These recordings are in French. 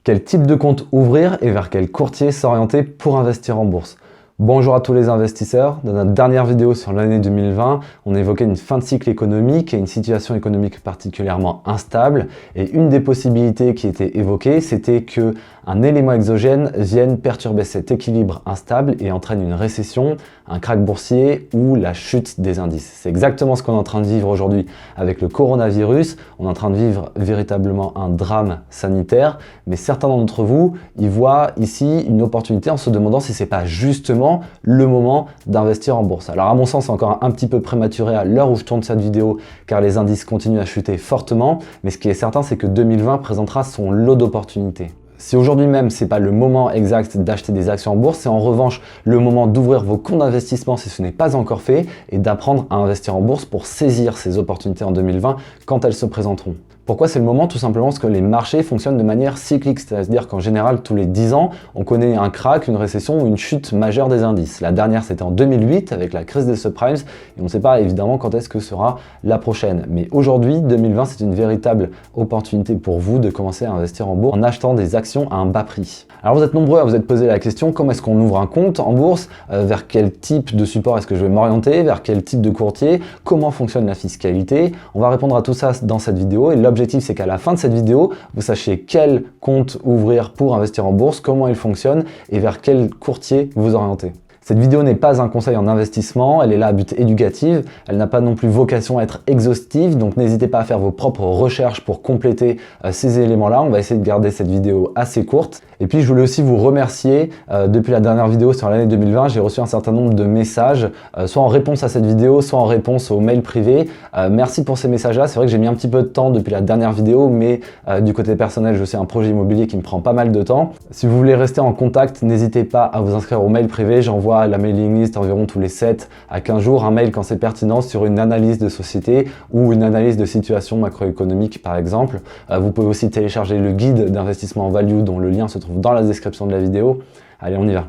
Quel type de compte ouvrir et vers quel courtier s'orienter pour investir en bourse? Bonjour à tous les investisseurs. Dans notre dernière vidéo sur l'année 2020, on évoquait une fin de cycle économique et une situation économique particulièrement instable. Et une des possibilités qui était évoquée, c'était que un élément exogène vienne perturber cet équilibre instable et entraîne une récession, un krach boursier ou la chute des indices. C'est exactement ce qu'on est en train de vivre aujourd'hui avec le coronavirus. On est en train de vivre véritablement un drame sanitaire, mais certains d'entre vous y voient ici une opportunité en se demandant si c'est pas justement le moment d'investir en bourse. Alors à mon sens, c'est encore un petit peu prématuré à l'heure où je tourne cette vidéo car les indices continuent à chuter fortement, mais ce qui est certain, c'est que 2020 présentera son lot d'opportunités. Si aujourd'hui même, c'est pas le moment exact d'acheter des actions en bourse, c'est en revanche le moment d'ouvrir vos comptes d'investissement si ce n'est pas encore fait et d'apprendre à investir en bourse pour saisir ces opportunités en 2020 quand elles se présenteront. Pourquoi c'est le moment? Tout simplement parce que les marchés fonctionnent de manière cyclique, c'est-à-dire qu'en général, tous les 10 ans, on connaît un krach, une récession ou une chute majeure des indices. La dernière, c'était en 2008 avec la crise des subprimes et on ne sait pas évidemment quand est-ce que sera la prochaine. Mais aujourd'hui, 2020, c'est une véritable opportunité pour vous de commencer à investir en bourse en achetant des actions à un bas prix. Alors vous êtes nombreux à vous être posé la question, comment est-ce qu'on ouvre un compte en bourse? Vers quel type de support est-ce que je vais m'orienter? Vers quel type de courtier? Comment fonctionne la fiscalité? On va répondre à tout ça dans cette vidéo et l'objectif, c'est qu'à la fin de cette vidéo, vous sachiez quel compte ouvrir pour investir en bourse, comment il fonctionne et vers quel courtier vous orienter. Cette vidéo n'est pas un conseil en investissement, elle est là à but éducatif, elle n'a pas non plus vocation à être exhaustive, donc n'hésitez pas à faire vos propres recherches pour compléter ces éléments-là. On va essayer de garder cette vidéo assez courte. Et puis je voulais aussi vous remercier, depuis la dernière vidéo sur l'année 2020, j'ai reçu un certain nombre de messages, soit en réponse à cette vidéo, soit en réponse aux mails privés. Merci pour ces messages-là, c'est vrai que j'ai mis un petit peu de temps depuis la dernière vidéo, mais du côté personnel, je sais un projet immobilier qui me prend pas mal de temps. Si vous voulez rester en contact, n'hésitez pas à vous inscrire au mail privé, j'envoie la mailing list environ tous les 7 à 15 jours, un mail quand c'est pertinent sur une analyse de société ou une analyse de situation macroéconomique par exemple. Vous pouvez aussi télécharger le guide d'investissement en value dont le lien se trouve dans la description de la vidéo. Allez, on y va.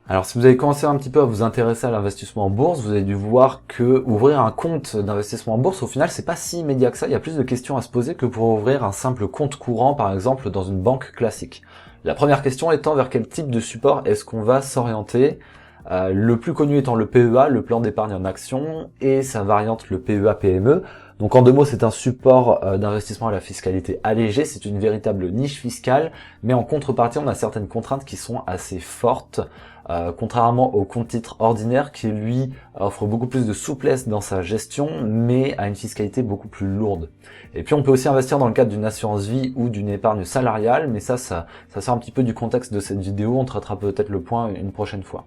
Alors si vous avez commencé un petit peu à vous intéresser à l'investissement en bourse, vous avez dû voir que ouvrir un compte d'investissement en bourse, au final, c'est pas si immédiat que ça. Il y a plus de questions à se poser que pour ouvrir un simple compte courant, par exemple, dans une banque classique. La première question étant vers quel type de support est-ce qu'on va s'orienter? Le plus connu étant le PEA, le plan d'épargne en action, et sa variante le PEA-PME. Donc en deux mots, c'est un support d'investissement à la fiscalité allégée, c'est une véritable niche fiscale, mais en contrepartie, on a certaines contraintes qui sont assez fortes, contrairement au compte titre ordinaire qui lui offre beaucoup plus de souplesse dans sa gestion, mais a une fiscalité beaucoup plus lourde. Et puis on peut aussi investir dans le cadre d'une assurance vie ou d'une épargne salariale, mais ça sort un petit peu du contexte de cette vidéo, on traitera peut-être le point une prochaine fois.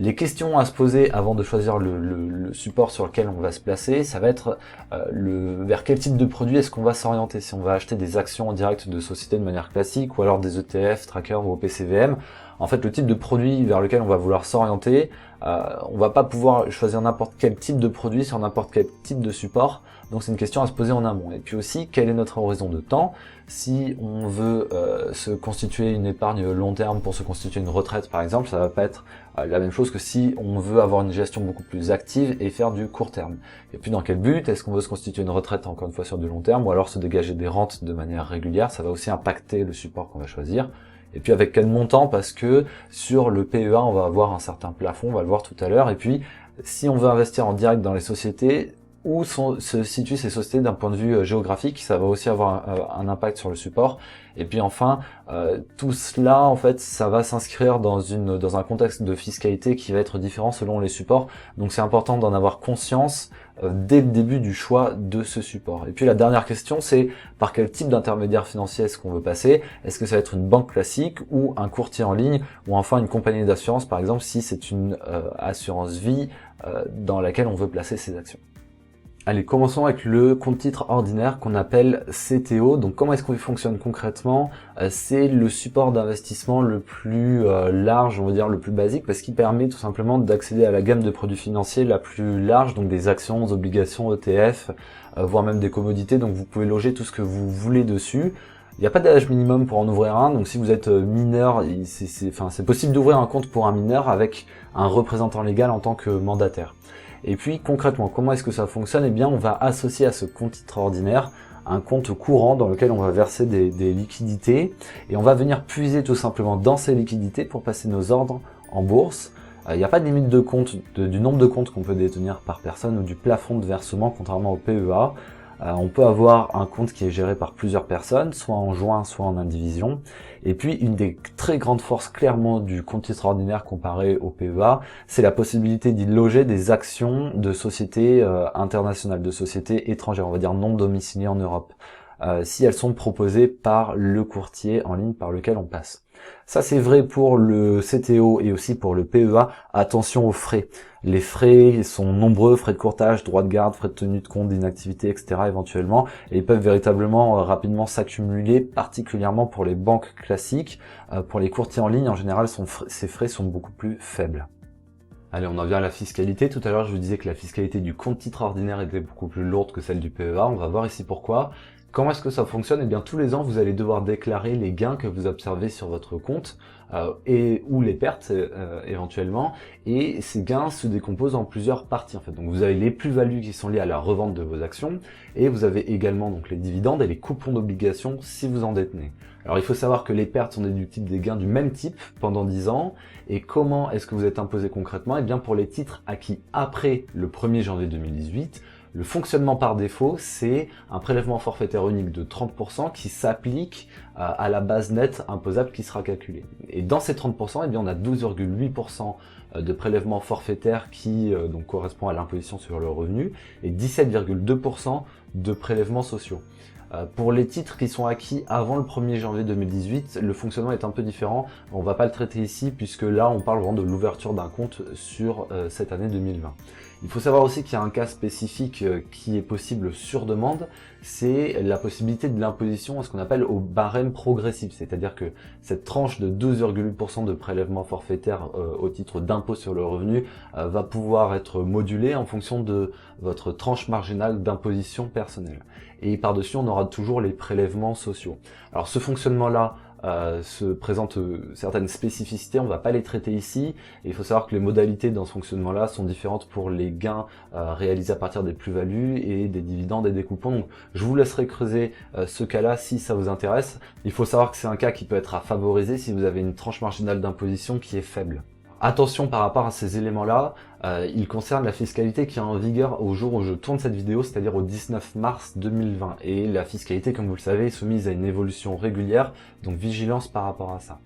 Les questions à se poser avant de choisir le support sur lequel on va se placer, ça va être vers quel type de produit est-ce qu'on va s'orienter, si on va acheter des actions en direct de société de manière classique ou alors des ETF, trackers ou OPCVM. En fait, le type de produit vers lequel on va vouloir s'orienter, on va pas pouvoir choisir n'importe quel type de produit sur n'importe quel type de support. Donc c'est une question à se poser en amont. Et puis aussi, quel est notre horizon de temps? Si on veut se constituer une épargne long terme pour se constituer une retraite par exemple, ça va pas être la même chose que si on veut avoir une gestion beaucoup plus active et faire du court terme. Et puis dans quel but? Est-ce qu'on veut se constituer une retraite encore une fois sur du long terme ou alors se dégager des rentes de manière régulière? Ça va aussi impacter le support qu'on va choisir. Et puis avec quel montant, parce que sur le PEA, on va avoir un certain plafond, on va le voir tout à l'heure. Et puis, si on veut investir en direct dans les sociétés, où se situent ces sociétés d'un point de vue géographique, ça va aussi avoir un impact sur le support. Et puis enfin, tout cela, en fait, ça va s'inscrire dans un contexte de fiscalité qui va être différent selon les supports. Donc c'est important d'en avoir conscience dès le début du choix de ce support. Et puis la dernière question, c'est par quel type d'intermédiaire financier est-ce qu'on veut passer? Est-ce que ça va être une banque classique ou un courtier en ligne ou enfin une compagnie d'assurance, par exemple, si c'est une assurance vie dans laquelle on veut placer ses actions? Allez, commençons avec le compte titre ordinaire qu'on appelle CTO. Donc comment est-ce qu'il fonctionne concrètement? C'est le support d'investissement le plus large, on va dire le plus basique, parce qu'il permet tout simplement d'accéder à la gamme de produits financiers la plus large, donc des actions, des obligations, ETF, voire même des commodités. Donc vous pouvez loger tout ce que vous voulez dessus. Il n'y a pas d'âge minimum pour en ouvrir un, donc si vous êtes mineur, c'est possible d'ouvrir un compte pour un mineur avec un représentant légal en tant que mandataire. Et puis concrètement, comment est-ce que ça fonctionne? Eh bien, on va associer à ce compte titre ordinaire un compte courant dans lequel on va verser des liquidités et on va venir puiser tout simplement dans ces liquidités pour passer nos ordres en bourse. Il n'y a pas de limite de compte, du nombre de comptes qu'on peut détenir par personne ou du plafond de versement, contrairement au PEA. On peut avoir un compte qui est géré par plusieurs personnes, soit en joint, soit en indivision. Et puis, une des très grandes forces clairement du compte titre ordinaire comparé au PEA, c'est la possibilité d'y loger des actions de sociétés internationales, de sociétés étrangères, on va dire non domiciliées en Europe, si elles sont proposées par le courtier en ligne par lequel on passe. Ça, c'est vrai pour le CTO et aussi pour le PEA. Attention aux frais. Les frais sont nombreux, frais de courtage, droits de garde, frais de tenue de compte, d'inactivité, etc. éventuellement. Et ils peuvent véritablement rapidement s'accumuler, particulièrement pour les banques classiques. Pour les courtiers en ligne, en général, ces frais sont beaucoup plus faibles. Allez, on en vient à la fiscalité. Tout à l'heure, je vous disais que la fiscalité du compte titre ordinaire était beaucoup plus lourde que celle du PEA. On va voir ici pourquoi. Comment est-ce que ça fonctionne? Eh bien, tous les ans, vous allez devoir déclarer les gains que vous observez sur votre compte ou les pertes éventuellement. Et ces gains se décomposent en plusieurs parties en fait. Donc, vous avez les plus-values qui sont liées à la revente de vos actions et vous avez également donc les dividendes et les coupons d'obligations si vous en détenez. Alors, il faut savoir que les pertes sont déductibles des gains du même type pendant 10 ans. Et comment est-ce que vous êtes imposé concrètement? Eh bien, pour les titres acquis après le 1er janvier 2018, le fonctionnement par défaut, c'est un prélèvement forfaitaire unique de 30% qui s'applique à la base nette imposable qui sera calculée. Et dans ces 30%, eh bien, on a 12,8% de prélèvement forfaitaire qui donc correspond à l'imposition sur le revenu et 17,2% de prélèvements sociaux. Pour les titres qui sont acquis avant le 1er janvier 2018, le fonctionnement est un peu différent. On va pas le traiter ici puisque là on parle vraiment de l'ouverture d'un compte sur cette année 2020. Il faut savoir aussi qu'il y a un cas spécifique qui est possible sur demande, c'est la possibilité de l'imposition à ce qu'on appelle au barème progressif, c'est-à-dire que cette tranche de 12,8% de prélèvement forfaitaire au titre d'impôt sur le revenu va pouvoir être modulée en fonction de votre tranche marginale d'imposition personnelle. Et par-dessus, on aura toujours les prélèvements sociaux. Alors ce fonctionnement-là se présente certaines spécificités, on va pas les traiter ici. Et il faut savoir que les modalités dans ce fonctionnement-là sont différentes pour les gains réalisés à partir des plus-values et des dividendes et des coupons. Donc je vous laisserai creuser ce cas-là si ça vous intéresse. Il faut savoir que c'est un cas qui peut être à favoriser si vous avez une tranche marginale d'imposition qui est faible. Attention par rapport à ces éléments-là, ils concernent la fiscalité qui est en vigueur au jour où je tourne cette vidéo, c'est-à-dire au 19 mars 2020. Et la fiscalité, comme vous le savez, est soumise à une évolution régulière, donc vigilance par rapport à ça.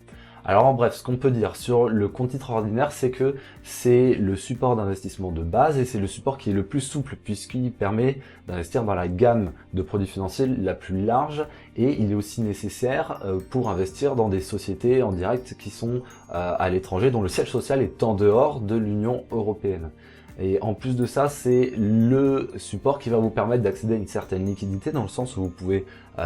Alors en bref, ce qu'on peut dire sur le compte titre ordinaire, c'est que c'est le support d'investissement de base et c'est le support qui est le plus souple puisqu'il permet d'investir dans la gamme de produits financiers la plus large et il est aussi nécessaire pour investir dans des sociétés en direct qui sont à l'étranger, dont le siège social est en dehors de l'Union européenne. Et en plus de ça, c'est le support qui va vous permettre d'accéder à une certaine liquidité dans le sens où vous pouvez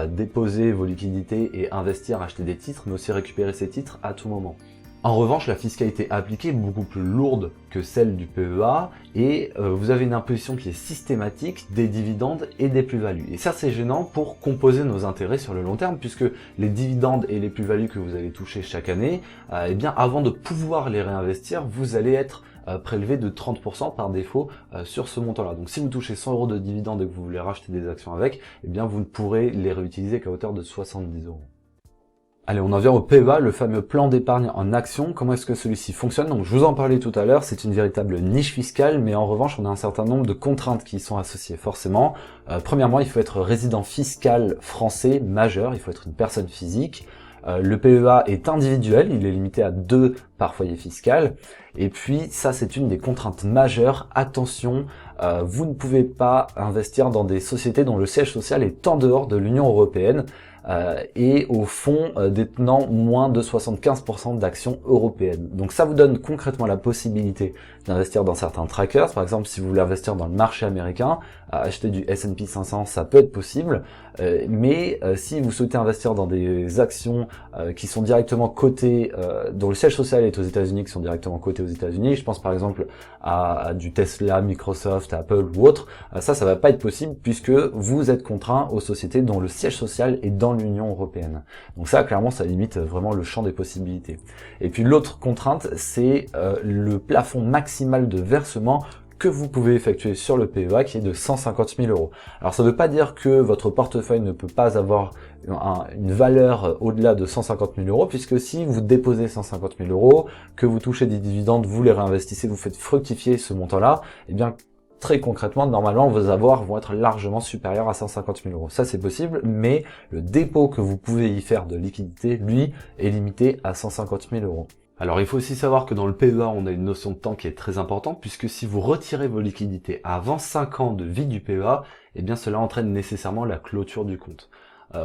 déposer vos liquidités et investir, acheter des titres, mais aussi récupérer ces titres à tout moment. En revanche, la fiscalité appliquée est beaucoup plus lourde que celle du PEA et vous avez une imposition qui est systématique des dividendes et des plus-values. Et ça, c'est gênant pour composer nos intérêts sur le long terme puisque les dividendes et les plus-values que vous allez toucher chaque année, eh bien, avant de pouvoir les réinvestir, vous allez être prélevé de 30% par défaut sur ce montant-là. Donc si vous touchez 100 € de dividendes et que vous voulez racheter des actions avec, eh bien vous ne pourrez les réutiliser qu'à hauteur de 70 €. Allez, on en vient au PEA, le fameux plan d'épargne en actions. Comment est-ce que celui-ci fonctionne? Donc je vous en parlais tout à l'heure, c'est une véritable niche fiscale, mais en revanche on a un certain nombre de contraintes qui y sont associées forcément. Premièrement, il faut être résident fiscal français majeur, il faut être une personne physique. Le PEA est individuel, il est limité à 2 par foyer fiscal. Et puis ça, c'est une des contraintes majeures. Attention, vous ne pouvez pas investir dans des sociétés dont le siège social est en dehors de l'Union européenne et au fond détenant moins de 75% d'actions européennes. Donc ça vous donne concrètement la possibilité d'investir dans certains trackers. Par exemple, si vous voulez investir dans le marché américain, acheter du S&P 500, ça peut être possible. Mais si vous souhaitez investir dans des actions qui sont directement cotées, dont le siège social est aux États-Unis, qui sont directement cotées aux États-Unis, je pense par exemple à du Tesla, Microsoft, Apple ou autre, ça va pas être possible puisque vous êtes contraint aux sociétés dont le siège social est dans l'Union européenne. Donc ça, clairement, ça limite vraiment le champ des possibilités. Et puis l'autre contrainte, c'est le plafond maximal de versement que vous pouvez effectuer sur le PEA qui est de 150 000 euros. Alors ça ne veut pas dire que votre portefeuille ne peut pas avoir une valeur au-delà de 150 000 euros, puisque si vous déposez 150 000 euros, que vous touchez des dividendes, vous les réinvestissez, vous faites fructifier ce montant-là, eh bien très concrètement, normalement, vos avoirs vont être largement supérieurs à 150 000 euros. Ça, c'est possible, mais le dépôt que vous pouvez y faire de liquidité, lui, est limité à 150 000 euros. Alors il faut aussi savoir que dans le PEA, on a une notion de temps qui est très importante, puisque si vous retirez vos liquidités avant 5 ans de vie du PEA, eh bien cela entraîne nécessairement la clôture du compte.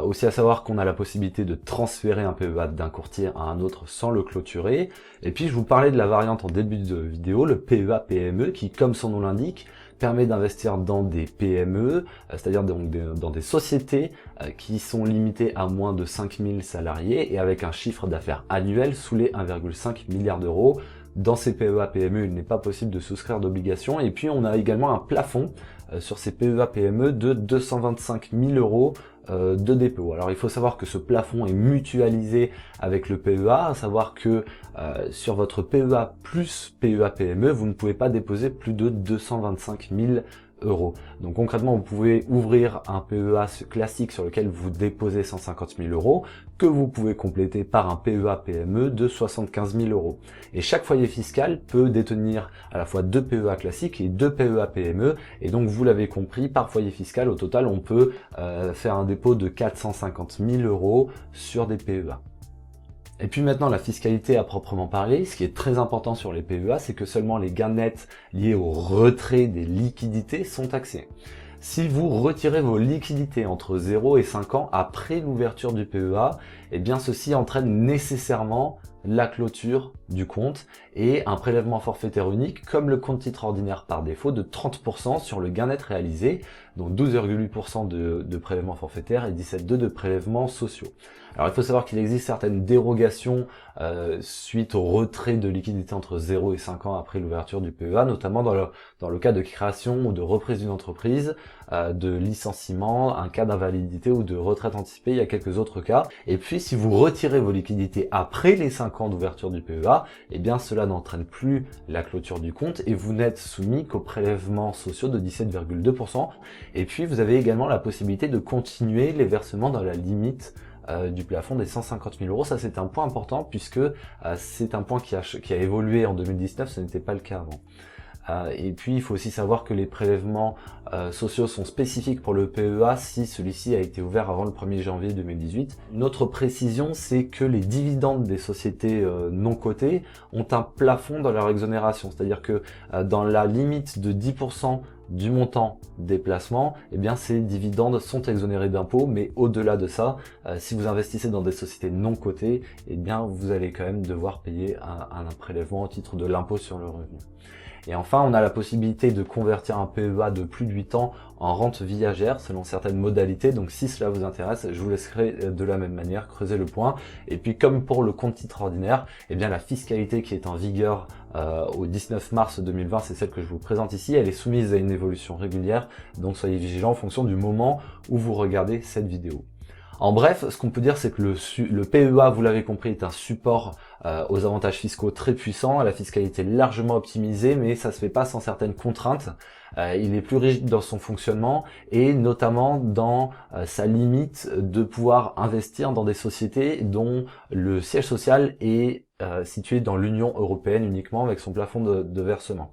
Aussi à savoir qu'on a la possibilité de transférer un PEA d'un courtier à un autre sans le clôturer. Et puis je vous parlais de la variante en début de vidéo, le PEA PME, qui comme son nom l'indique, permet d'investir dans des PME, c'est-à-dire dans des sociétés qui sont limitées à moins de 5000 salariés et avec un chiffre d'affaires annuel sous les 1,5 milliard d'euros. Dans ces PEA PME, il n'est pas possible de souscrire d'obligations. Et puis on a également un plafond sur ces PEA PME de 225 000 euros de dépôt. Alors il faut savoir que ce plafond est mutualisé avec le PEA, à savoir que sur votre PEA plus PEA PME, vous ne pouvez pas déposer plus de 225 000 euros. Donc concrètement, vous pouvez ouvrir un PEA classique sur lequel vous déposez 150 000 euros, que vous pouvez compléter par un PEA PME de 75 000 euros. Et chaque foyer fiscal peut détenir à la fois 2 PEA classiques et 2 PEA PME. Et donc vous l'avez compris, par foyer fiscal, au total, on peut faire un dépôt de 450 000 euros sur des PEA. Et puis maintenant, la fiscalité à proprement parler, ce qui est très important sur les PEA, c'est que seulement les gains nets liés au retrait des liquidités sont taxés. Si vous retirez vos liquidités entre 0 et 5 ans après l'ouverture du PEA, eh bien ceci entraîne nécessairement la clôture du compte et un prélèvement forfaitaire unique comme le compte titre ordinaire par défaut de 30% sur le gain net réalisé, donc 12,8% de prélèvement forfaitaire et 17,2% de prélèvements sociaux. Alors il faut savoir qu'il existe certaines dérogations suite au retrait de liquidités entre 0 et 5 ans après l'ouverture du PEA, notamment dans le cas de création ou de reprise d'une entreprise, de licenciement, un cas d'invalidité ou de retraite anticipée, il y a quelques autres cas. Et puis si vous retirez vos liquidités après les 5 ans d'ouverture du PEA, eh bien cela n'entraîne plus la clôture du compte et vous n'êtes soumis qu'aux prélèvements sociaux de 17,2%. Et puis vous avez également la possibilité de continuer les versements dans la limite du plafond des 150 000 euros. Ça c'est un point important puisque c'est un point qui a évolué en 2019, ce n'était pas le cas avant. Et puis il faut aussi savoir que les prélèvements sociaux sont spécifiques pour le PEA si celui-ci a été ouvert avant le 1er janvier 2018. Une autre précision, c'est que les dividendes des sociétés non cotées ont un plafond dans leur exonération, c'est-à-dire que dans la limite de 10% du montant des placements, eh bien ces dividendes sont exonérés d'impôts, mais au-delà de ça, si vous investissez dans des sociétés non cotées, eh bien vous allez quand même devoir payer un prélèvement au titre de l'impôt sur le revenu. Et enfin, on a la possibilité de convertir un PEA de plus de 8 ans en rente viagère selon certaines modalités. Donc si cela vous intéresse, je vous laisserai de la même manière creuser le point. Et puis comme pour le compte titre ordinaire, eh bien la fiscalité qui est en vigueur au 19 mars 2020, c'est celle que je vous présente ici. Elle est soumise à une évolution régulière, donc soyez vigilants en fonction du moment où vous regardez cette vidéo. En bref, ce qu'on peut dire, c'est que le PEA, vous l'avez compris, est un support aux avantages fiscaux très puissants, à la fiscalité largement optimisée, mais ça se fait pas sans certaines contraintes. Il est plus rigide dans son fonctionnement et notamment dans sa limite de pouvoir investir dans des sociétés dont le siège social est situé dans l'Union européenne uniquement avec son plafond de versement.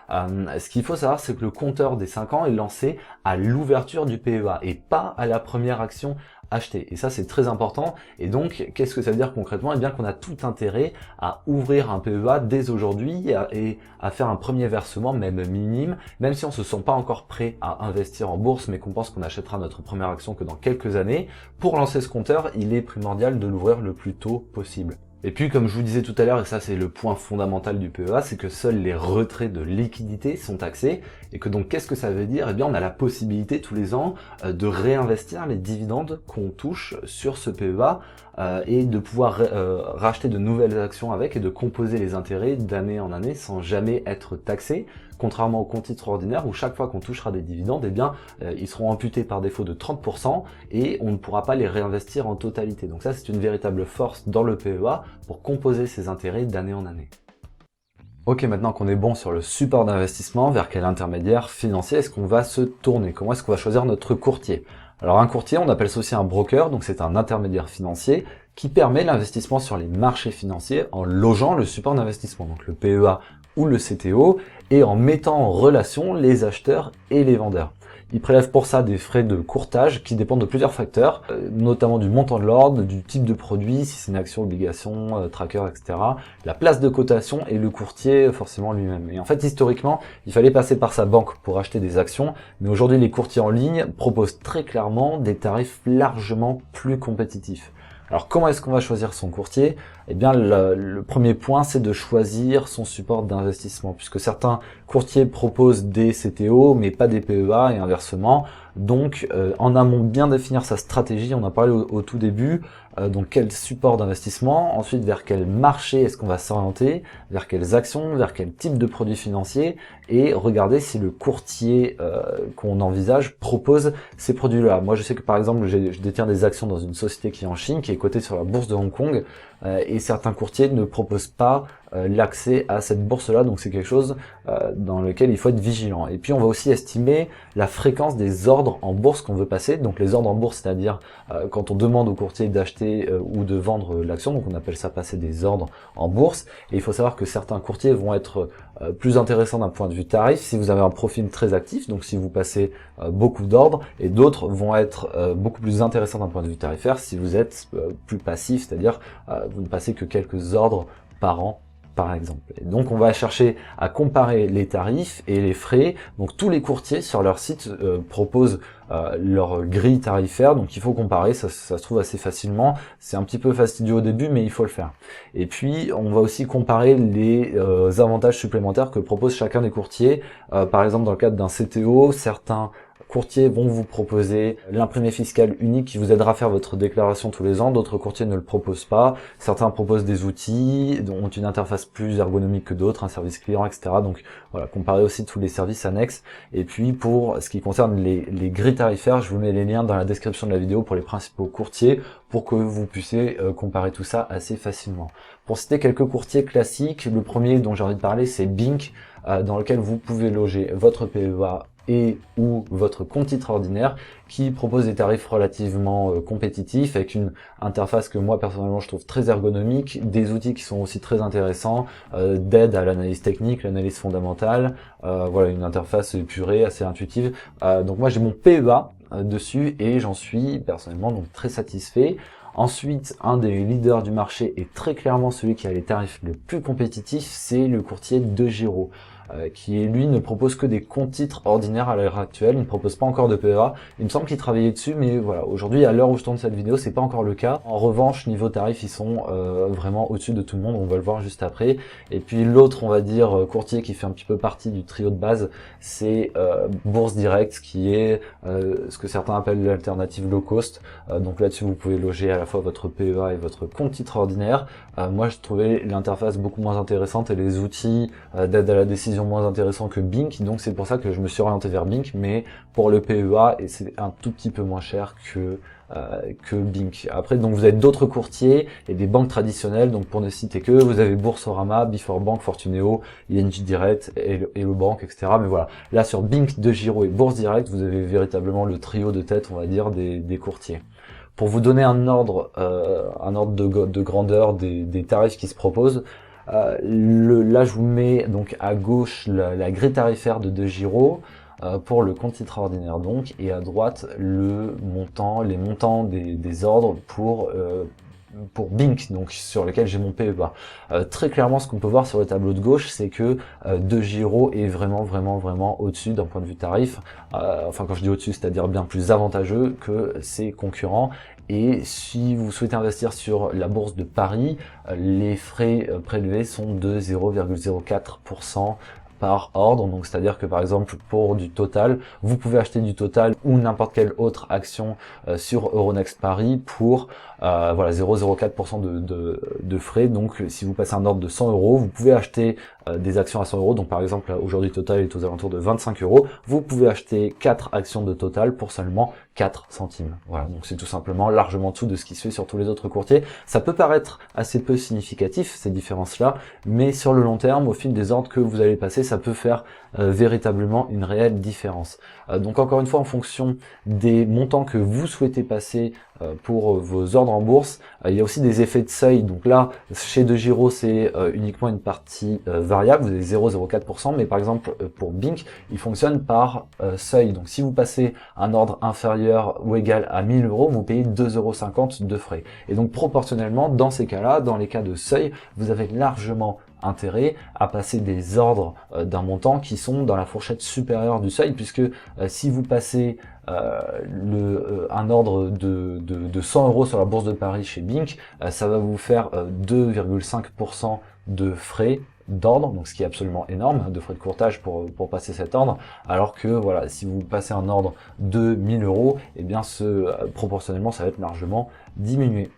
Ce qu'il faut savoir, c'est que le compteur des 5 ans est lancé à l'ouverture du PEA et pas à la première action achetée. Et ça, c'est très important. Et donc, qu'est-ce que ça veut dire concrètement? Eh bien, qu'on a tout intérêt à ouvrir un PEA dès aujourd'hui et à faire un premier versement, même minime, même si on se sent pas encore prêt à investir en bourse, mais qu'on pense qu'on achètera notre première action que dans quelques années. Pour lancer ce compteur, il est primordial de l'ouvrir le plus tôt possible. Et puis, comme je vous disais tout à l'heure, et ça c'est le point fondamental du PEA, c'est que seuls les retraits de liquidités sont taxés, et que donc qu'est-ce que ça veut dire? Eh bien, on a la possibilité tous les ans de réinvestir les dividendes qu'on touche sur ce PEA et de pouvoir racheter de nouvelles actions avec et de composer les intérêts d'année en année sans jamais être taxé. Contrairement au compte titre ordinaire où chaque fois qu'on touchera des dividendes, eh bien, ils seront amputés par défaut de 30% et on ne pourra pas les réinvestir en totalité. Donc ça, c'est une véritable force dans le PEA pour composer ses intérêts d'année en année. Ok, maintenant qu'on est bon sur le support d'investissement, vers quel intermédiaire financier est-ce qu'on va se tourner? Comment est-ce qu'on va choisir notre courtier? Alors un courtier, on appelle ça aussi un broker, donc c'est un intermédiaire financier qui permet l'investissement sur les marchés financiers en logeant le support d'investissement, donc le PEA ou le CTO, et en mettant en relation les acheteurs et les vendeurs. Il prélève pour ça des frais de courtage qui dépendent de plusieurs facteurs, notamment du montant de l'ordre, du type de produit, si c'est une action, obligation, tracker, etc., la place de cotation et le courtier forcément lui-même. Et en fait, historiquement, il fallait passer par sa banque pour acheter des actions, mais aujourd'hui, les courtiers en ligne proposent très clairement des tarifs largement plus compétitifs. Alors comment est-ce qu'on va choisir son courtier? Eh bien le premier point, c'est de choisir son support d'investissement, puisque certains courtiers proposent des CTO mais pas des PEA et inversement. Donc en amont, bien définir sa stratégie, on en a parlé au tout début, donc quel support d'investissement, ensuite vers quel marché est-ce qu'on va s'orienter, vers quelles actions, vers quel type de produits financiers, et regarder si le courtier qu'on envisage propose ces produits-là. Moi je sais que par exemple je détiens des actions dans une société qui est en Chine, qui est cotée sur la bourse de Hong Kong, et certains courtiers ne proposent pas l'accès à cette bourse-là, donc c'est quelque chose dans lequel il faut être vigilant. Et puis on va aussi estimer la fréquence des ordres en bourse qu'on veut passer, donc les ordres en bourse, c'est-à-dire quand on demande au courtier d'acheter ou de vendre l'action, donc on appelle ça passer des ordres en bourse, et il faut savoir que certains courtiers vont être plus intéressants d'un point de vue tarif si vous avez un profil très actif, donc si vous passez beaucoup d'ordres, et d'autres vont être beaucoup plus intéressants d'un point de vue tarifaire si vous êtes plus passif, c'est-à-dire vous ne passez que quelques ordres par an, par exemple. Et donc on va chercher à comparer les tarifs et les frais. Donc tous les courtiers sur leur site proposent leur grille tarifaire, donc il faut comparer, ça se trouve assez facilement. C'est un petit peu fastidieux au début, mais il faut le faire. Et puis on va aussi comparer les avantages supplémentaires que propose chacun des courtiers. Par exemple dans le cadre d'un CTO, certains courtiers vont vous proposer l'imprimé fiscal unique qui vous aidera à faire votre déclaration tous les ans. D'autres courtiers ne le proposent pas. Certains proposent des outils, ont une interface plus ergonomique que d'autres, un service client, etc. Donc voilà, comparez aussi tous les services annexes. Et puis pour ce qui concerne les grilles tarifaires, je vous mets les liens dans la description de la vidéo pour les principaux courtiers pour que vous puissiez comparer tout ça assez facilement. Pour citer quelques courtiers classiques, le premier dont j'ai envie de parler, c'est Bink, dans lequel vous pouvez loger votre PEA et ou votre compte titre ordinaire, qui propose des tarifs relativement compétitifs, avec une interface que moi personnellement je trouve très ergonomique, des outils qui sont aussi très intéressants, d'aide à l'analyse technique, l'analyse fondamentale, voilà, une interface épurée, assez intuitive. Donc moi j'ai mon PEA dessus et j'en suis personnellement donc très satisfait. Ensuite, un des leaders du marché et très clairement celui qui a les tarifs les plus compétitifs, c'est le courtier DeGiro, qui lui ne propose que des comptes titres ordinaires à l'heure actuelle, il ne propose pas encore de PEA. Il me semble qu'il travaillait dessus, mais voilà, aujourd'hui à l'heure où je tourne cette vidéo, c'est pas encore le cas. En revanche, niveau tarif, ils sont vraiment au-dessus de tout le monde, on va le voir juste après. Et puis l'autre, on va dire, courtier qui fait un petit peu partie du trio de base, c'est Bourse Direct, qui est ce que certains appellent l'alternative low cost. Donc là-dessus, vous pouvez loger à la fois votre PEA et votre compte titre ordinaire. Moi, je trouvais l'interface beaucoup moins intéressante et les outils d'aide à la décision moins intéressants que Bink, donc c'est pour ça que je me suis orienté vers Bink, mais pour le PEA, et c'est un tout petit peu moins cher que Bink. Après, donc vous avez d'autres courtiers et des banques traditionnelles, donc pour ne citer que, vous avez Boursorama, Before Bank, Fortuneo, ING Direct, Hello Bank, etc. Mais voilà, là sur Bink, DeGiro et Bourse Direct, vous avez véritablement le trio de tête, on va dire, des courtiers. Pour vous donner un ordre de grandeur des tarifs qui se proposent, là je vous mets donc à gauche la grille tarifaire de DeGiro pour le compte titre ordinaire donc, et à droite les montants des ordres pour Bink, donc sur lequel j'ai mon PEA. Très clairement, ce qu'on peut voir sur le tableau de gauche, c'est que DeGiro est vraiment au-dessus d'un point de vue tarif. Enfin, quand je dis au-dessus, c'est-à-dire bien plus avantageux que ses concurrents. Et si vous souhaitez investir sur la bourse de Paris, les frais prélevés sont de 0,04% par ordre, donc c'est-à-dire que par exemple pour du Total, vous pouvez acheter du Total ou n'importe quelle autre action sur Euronext Paris pour voilà 0,04% de frais. Donc si vous passez un ordre de 100 €, vous pouvez acheter des actions à 100 €. Donc par exemple aujourd'hui Total est aux alentours de 25 €. Vous pouvez acheter 4 actions de Total pour seulement 4 centimes. Voilà, donc c'est tout simplement largement en dessous de ce qui se fait sur tous les autres courtiers. Ça peut paraître assez peu significatif, ces différences-là, mais sur le long terme, au fil des ordres que vous allez passer, ça peut faire véritablement une réelle différence. Donc encore une fois, en fonction des montants que vous souhaitez passer pour vos ordres en bourse, il y a aussi des effets de seuil. Donc là, chez DEGIRO, c'est uniquement une partie variable, vous avez 0,04%, mais par exemple pour Bink, il fonctionne par seuil. Donc si vous passez un ordre inférieur ou égal à 1000 euros, vous payez 2,50 € de frais. Et donc proportionnellement, dans ces cas-là, dans les cas de seuil, vous avez largement intérêt à passer des ordres d'un montant qui sont dans la fourchette supérieure du seuil, puisque si vous passez un ordre de 100 € sur la bourse de Paris chez Bink, ça va vous faire 2,5% de frais d'ordre, donc ce qui est absolument énorme, de frais de courtage pour passer cet ordre, alors que voilà, si vous passez un ordre de 1000 €, eh bien proportionnellement ça va être largement diminué.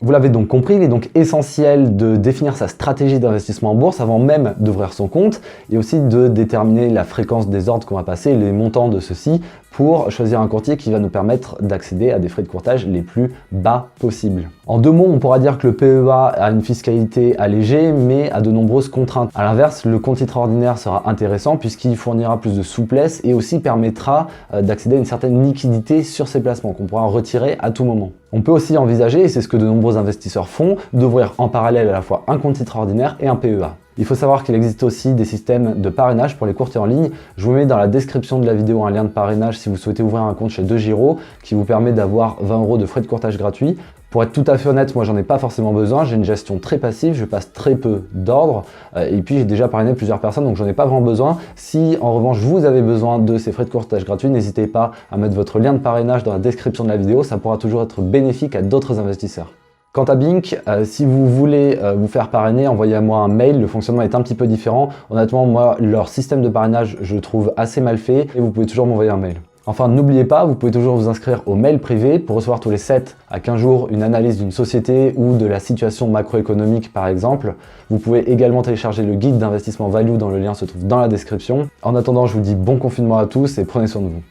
Vous l'avez donc compris, il est donc essentiel de définir sa stratégie d'investissement en bourse avant même d'ouvrir son compte et aussi de déterminer la fréquence des ordres qu'on va passer, les montants de ceux-ci pour choisir un courtier qui va nous permettre d'accéder à des frais de courtage les plus bas possibles. En 2 mots, on pourra dire que le PEA a une fiscalité allégée mais a de nombreuses contraintes. A l'inverse, le compte titre ordinaire sera intéressant puisqu'il fournira plus de souplesse et aussi permettra d'accéder à une certaine liquidité sur ses placements qu'on pourra retirer à tout moment. On peut aussi envisager, et c'est ce que de nombreux investisseurs font, d'ouvrir en parallèle à la fois un compte titre ordinaire et un PEA. Il faut savoir qu'il existe aussi des systèmes de parrainage pour les courtiers en ligne. Je vous mets dans la description de la vidéo un lien de parrainage si vous souhaitez ouvrir un compte chez DEGIRO qui vous permet d'avoir 20 € de frais de courtage gratuits. Pour être tout à fait honnête, moi j'en ai pas forcément besoin, j'ai une gestion très passive, je passe très peu d'ordres et puis j'ai déjà parrainé plusieurs personnes donc j'en ai pas vraiment besoin. Si en revanche vous avez besoin de ces frais de courtage gratuits, n'hésitez pas à mettre votre lien de parrainage dans la description de la vidéo, ça pourra toujours être bénéfique à d'autres investisseurs. Quant à Bink, si vous voulez vous faire parrainer, envoyez-moi un mail, le fonctionnement est un petit peu différent. Honnêtement, moi, leur système de parrainage, je le trouve assez mal fait et vous pouvez toujours m'envoyer un mail. Enfin, n'oubliez pas, vous pouvez toujours vous inscrire au mail privé pour recevoir tous les 7 à 15 jours une analyse d'une société ou de la situation macroéconomique par exemple. Vous pouvez également télécharger le guide d'investissement value dont le lien se trouve dans la description. En attendant, je vous dis bon confinement à tous et prenez soin de vous.